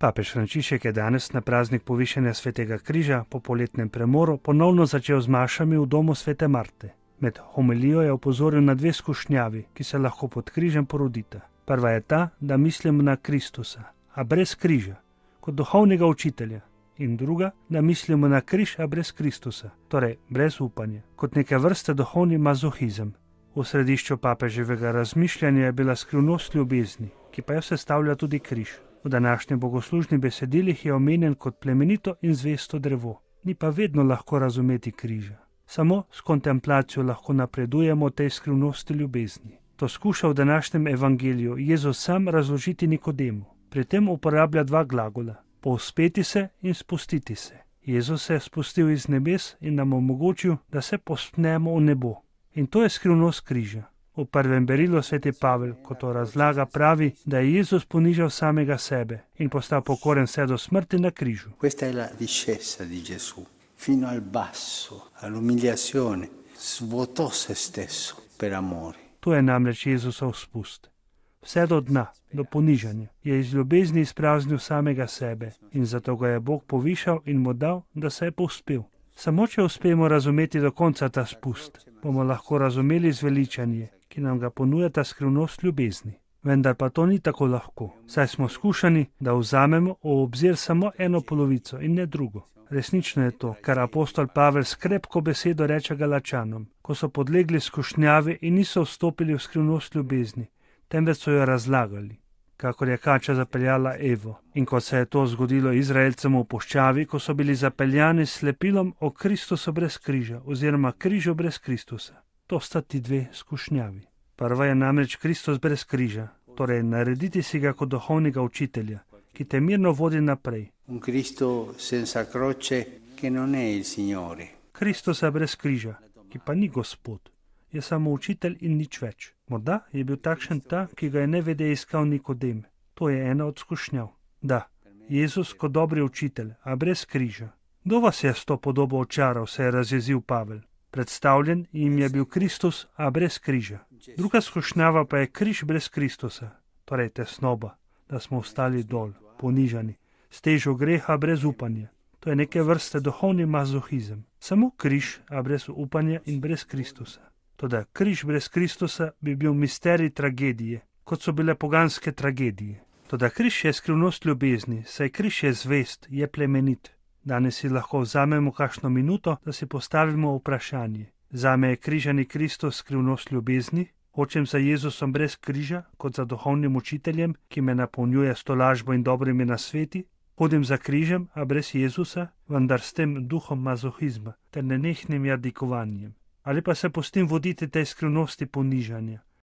Papež Frančišek je danes na praznik povišanja svetega križa po poletnem premoru ponovno začel z mašami v domu svete Marte. Med homilijo je opozoril na dve skušnjavi, ki se lahko pod križem porodita. Prva je ta, da mislimo na Kristusa, a brez križa, kot duhovnega učitelja. In druga, da mislimo na križ, a brez Kristusa, torej brez upanja, kot neke vrste duhovni mazohizem. V središču papeževega razmišljanja je bila skrivnost ljubezni, ki pa jo sestavlja tudi križ. V današnjem bogoslužnih besedilih je omenjen kot plemenito in zvesto drevo. Ni pa vedno lahko razumeti križa. Samo s kontemplacijo lahko napredujemo tej skrivnosti ljubezni. To skuša v današnjem evangeliju Jezus sam razložiti Nikodemu. Pri tem uporablja dva glagola: povzpeti se in spustiti se. Jezus se je spustil iz nebes in nam omogočil, da se povzpnemo v nebo. In to je skrivnost križa. V prvem berilu sveti Pavel, ko to razlaga, pravi, da je Jezus ponižal samega sebe in postal pokoren vse do smrti na križu. Questa è la discesa di Gesù, fino al basso, all'umiliazione, svuotò se stesso per amore. To je namreč Jezusov spust. Vse do dna, do ponižanja, je iz ljubezni izpraznil samega sebe in zato ga je Bog povišal in mu dal, da se je povzpel. Samo če uspemo razumeti do konca ta spust, bomo lahko razumeli zveličanje, ki nam ga ponuja ta skrivnost ljubezni. Vendar pa to ni tako lahko, saj smo skušani, da vzamemo v obzir samo eno polovico in ne drugo. Resnično je to, kar apostol Pavel s krepko besedo reče Galačanom, ko so podlegli skušnjavi in niso vstopili v skrivnost ljubezni, temveč so jo razlagali, kakor je kača zapeljala Evo. In ko se je to zgodilo Izraelcem v puščavi, ko so bili zapeljani s slepilom o Kristusu brez križa oziroma križu brez Kristusa. To sta ti dve skušnjavi. Prva je namreč Kristus brez križa, torej narediti si ga kot duhovnega učitelja, ki te mirno vodi naprej. Un Cristo senza croce che non è il Signore. Kristusa brez križa, ki pa ni Gospod, je samo učitelj in nič več. Morda je bil takšen ta, ki ga je nevede iskal Nikodem. To je ena od skušnjav. Da, Jezus kot dobri učitelj, a brez križa. Kdo vas je s to podobo očaral, se je razjezil Pavel. Predstavljen jim je bil Kristus, a brez križa. Druga skušnjava pa je križ brez Kristusa, torej tesnoba, da smo ostali dol, ponižani, s težo greha brez upanja. To je neke vrste duhovni mazohizem. Samo križ, a brez upanja in brez Kristusa. Toda križ brez Kristusa bi bil misterij tragedije, kot so bile poganske tragedije. Toda križ je skrivnost ljubezni, saj križ je zvest, je plemenit. Danes si lahko vzamemo kakšno minuto, da si postavimo vprašanje. Zame je križani Kristus skrivnost ljubezni, hočem za Jezusom brez križa, kot za duhovnim učiteljem, ki me napolnjuje s tolažbo in dobrimi nasveti. Hodim za križem, a brez Jezusa, vendar s tem duhom mazohizma ter nenehnim jadikovanjem. Ali pa se pustim voditi tej skrivnosti ponižanja,